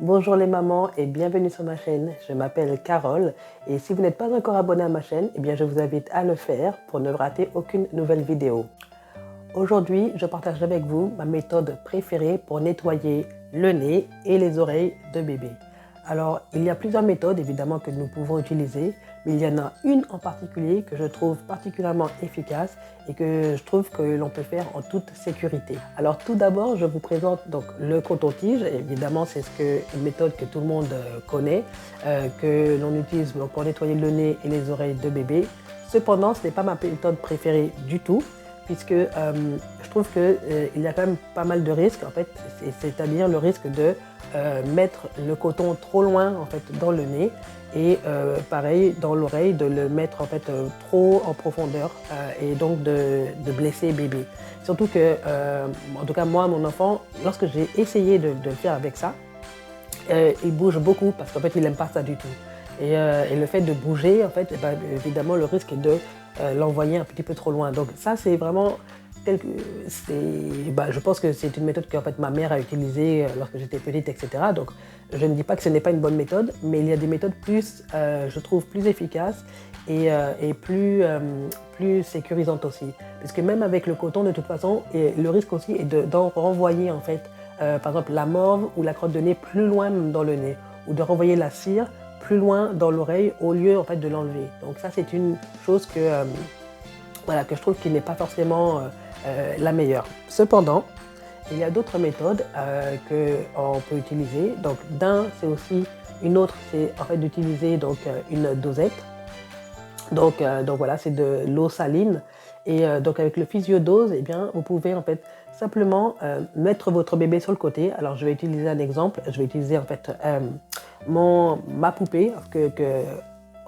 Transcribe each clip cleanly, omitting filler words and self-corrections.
Bonjour les mamans et bienvenue sur ma chaîne. Je m'appelle Carole et si vous n'êtes pas encore abonné à ma chaîne, je vous invite à le faire pour ne rater aucune nouvelle vidéo. Aujourd'hui, je partage avec vous ma méthode préférée pour nettoyer le nez et les oreilles de bébé. Alors, il y a plusieurs méthodes évidemment que nous pouvons utiliser, mais il y en a une en particulier que je trouve particulièrement efficace et que je trouve que l'on peut faire en toute sécurité. Alors tout d'abord, je vous présente donc le coton-tige. Évidemment, c'est une méthode que tout le monde connaît, que l'on utilise pour nettoyer le nez et les oreilles de bébé. Cependant, ce n'est pas ma méthode préférée du tout, puisque je trouve qu'il y a quand même pas mal de risques, en fait, c'est-à-dire le risque de mettre le coton trop loin en fait, dans le nez et pareil dans l'oreille, de le mettre en fait trop en profondeur et donc de blesser bébé. Surtout que, en tout cas moi, mon enfant, lorsque j'ai essayé de le faire avec ça, il bouge beaucoup parce qu'en fait il n'aime pas ça du tout. Et le fait de bouger, en fait, évidemment le risque est de l'envoyer un petit peu trop loin. Donc ça c'est vraiment je pense que c'est une méthode que en fait, ma mère a utilisée lorsque j'étais petite, etc. Donc je ne dis pas que ce n'est pas une bonne méthode, mais il y a des méthodes plus, je trouve, plus efficaces et plus sécurisantes aussi. Puisque même avec le coton, de toute façon, et le risque aussi est d'en renvoyer en fait, par exemple la morve ou la crotte de nez plus loin dans le nez, ou de renvoyer la cire plus loin dans l'oreille au lieu en fait, de l'enlever. Donc ça c'est une chose que je trouve qui n'est pas forcément la meilleure. Cependant, il y a d'autres méthodes qu'on peut utiliser. Donc c'est aussi une autre, c'est en fait d'utiliser une dosette. Donc voilà, c'est de l'eau saline. Et donc avec le physiodose, vous pouvez en fait simplement mettre votre bébé sur le côté. Alors je vais utiliser un exemple. Je vais utiliser en fait ma poupée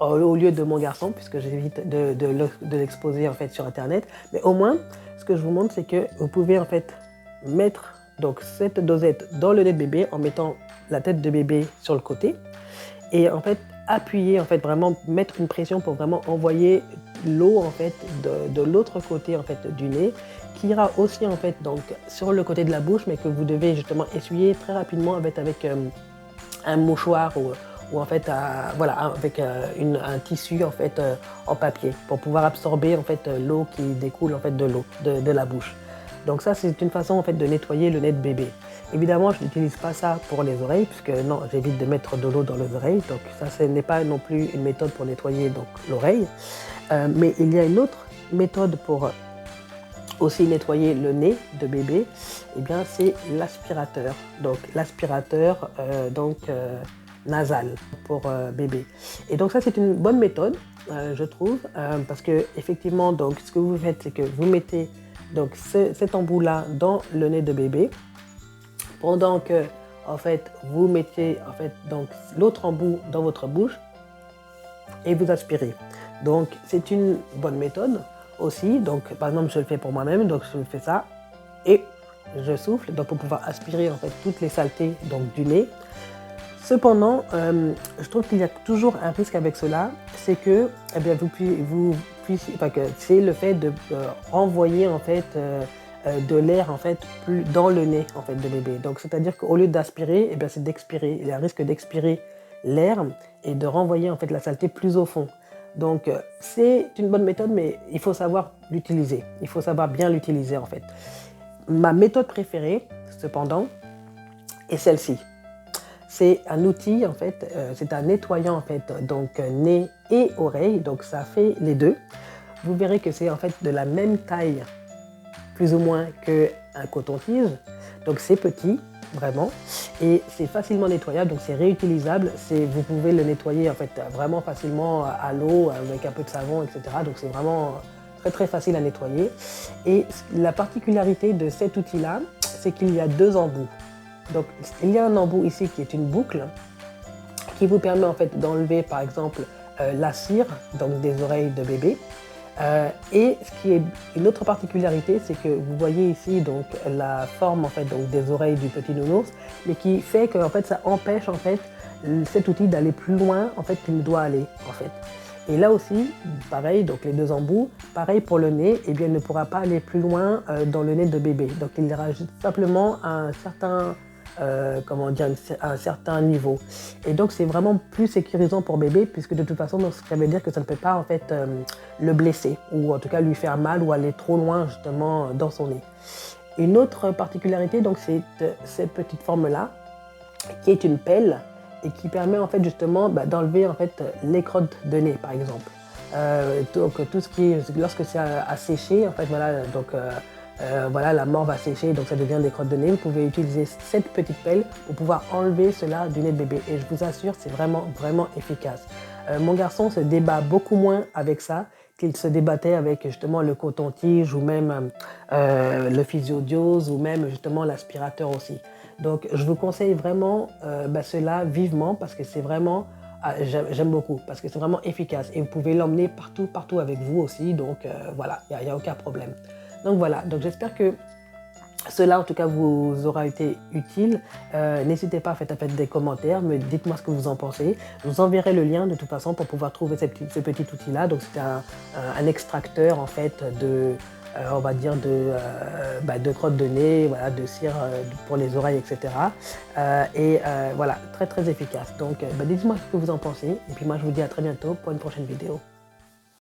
au lieu de mon garçon, puisque j'évite de l'exposer en fait sur internet. Mais au moins, ce que je vous montre, c'est que vous pouvez en fait mettre donc cette dosette dans le nez de bébé en mettant la tête de bébé sur le côté et en fait appuyer, en fait vraiment mettre une pression pour vraiment envoyer l'eau en fait de l'autre côté en fait du nez, qui ira aussi en fait donc sur le côté de la bouche, mais que vous devez justement essuyer très rapidement avec un mouchoir ou en fait avec un tissu en fait en papier pour pouvoir absorber en fait l'eau qui découle en fait de la bouche. Donc ça c'est une façon en fait de nettoyer le nez de bébé. Évidemment je n'utilise pas ça pour les oreilles puisque non, j'évite de mettre de l'eau dans les oreilles, donc ça ce n'est pas non plus une méthode pour nettoyer donc l'oreille. Mais il y a une autre méthode pour aussi nettoyer le nez de bébé, c'est l'aspirateur. Donc l'aspirateur nasal pour bébé. Et donc ça c'est une bonne méthode, je trouve, parce que effectivement donc ce que vous faites, c'est que vous mettez donc cet embout là dans le nez de bébé, pendant que en fait vous mettez en fait donc l'autre embout dans votre bouche et vous aspirez. Donc c'est une bonne méthode aussi. Donc par exemple je le fais pour moi-même, donc je fais ça et je souffle donc pour pouvoir aspirer en fait toutes les saletés donc du nez. Cependant, je trouve qu'il y a toujours un risque avec cela, c'est que c'est le fait de renvoyer en fait de l'air en fait plus dans le nez en fait de bébé. Donc c'est-à-dire qu'au lieu d'aspirer, c'est d'expirer. Il y a un risque d'expirer l'air et de renvoyer en fait la saleté plus au fond. Donc c'est une bonne méthode, mais il faut savoir l'utiliser. Il faut savoir bien l'utiliser en fait. Ma méthode préférée, cependant, est celle-ci. C'est un outil en fait, c'est un nettoyant en fait, donc nez et oreille, donc ça fait les deux. Vous verrez que c'est en fait de la même taille, plus ou moins qu'un coton-tige, donc c'est petit vraiment et c'est facilement nettoyable, donc c'est réutilisable. Vous pouvez le nettoyer en fait vraiment facilement à l'eau avec un peu de savon, etc. Donc c'est vraiment très très facile à nettoyer. Et la particularité de cet outil-là, c'est qu'il y a deux embouts. Donc il y a un embout ici qui est une boucle qui vous permet en fait d'enlever par exemple la cire donc des oreilles de bébé. Et ce qui est une autre particularité, c'est que vous voyez ici donc la forme en fait donc des oreilles du petit nounours, mais qui fait que en fait ça empêche en fait cet outil d'aller plus loin en fait qu'il ne doit aller en fait. Et là aussi, pareil, donc les deux embouts, pareil pour le nez, il ne pourra pas aller plus loin dans le nez de bébé. Donc il y aura simplement un certain comment dire, un certain niveau. Et donc c'est vraiment plus sécurisant pour bébé, puisque de toute façon, donc, ça veut dire que ça ne peut pas en fait le blesser, ou en tout cas lui faire mal ou aller trop loin justement dans son nez. Une autre particularité, donc c'est cette petite forme-là, qui est une pelle et qui permet en fait justement d'enlever en fait les crottes de nez par exemple. Donc tout ce qui est, lorsque c'est à sécher, en fait voilà, donc voilà, la mort va sécher, donc ça devient des crottes de nez. Vous pouvez utiliser cette petite pelle pour pouvoir enlever cela du nez de bébé. Et je vous assure, c'est vraiment, vraiment efficace. Mon garçon se débat beaucoup moins avec ça qu'il se débattait avec justement le coton-tige ou même le physiodiose ou même justement l'aspirateur aussi. Donc je vous conseille vraiment cela vivement parce que c'est vraiment, j'aime beaucoup, parce que c'est vraiment efficace et vous pouvez l'emmener partout, partout avec vous aussi, donc voilà, il n'y a aucun problème. Donc voilà, donc j'espère que cela en tout cas vous aura été utile. N'hésitez pas à faire des commentaires, mais dites-moi ce que vous en pensez. Je vous enverrai le lien de toute façon pour pouvoir trouver ce petit outil-là. Donc c'est un extracteur en fait de, on va dire de crottes de nez, voilà, de cire pour les oreilles, etc. Voilà, très très efficace. Donc dites-moi ce que vous en pensez. Et puis moi je vous dis à très bientôt pour une prochaine vidéo.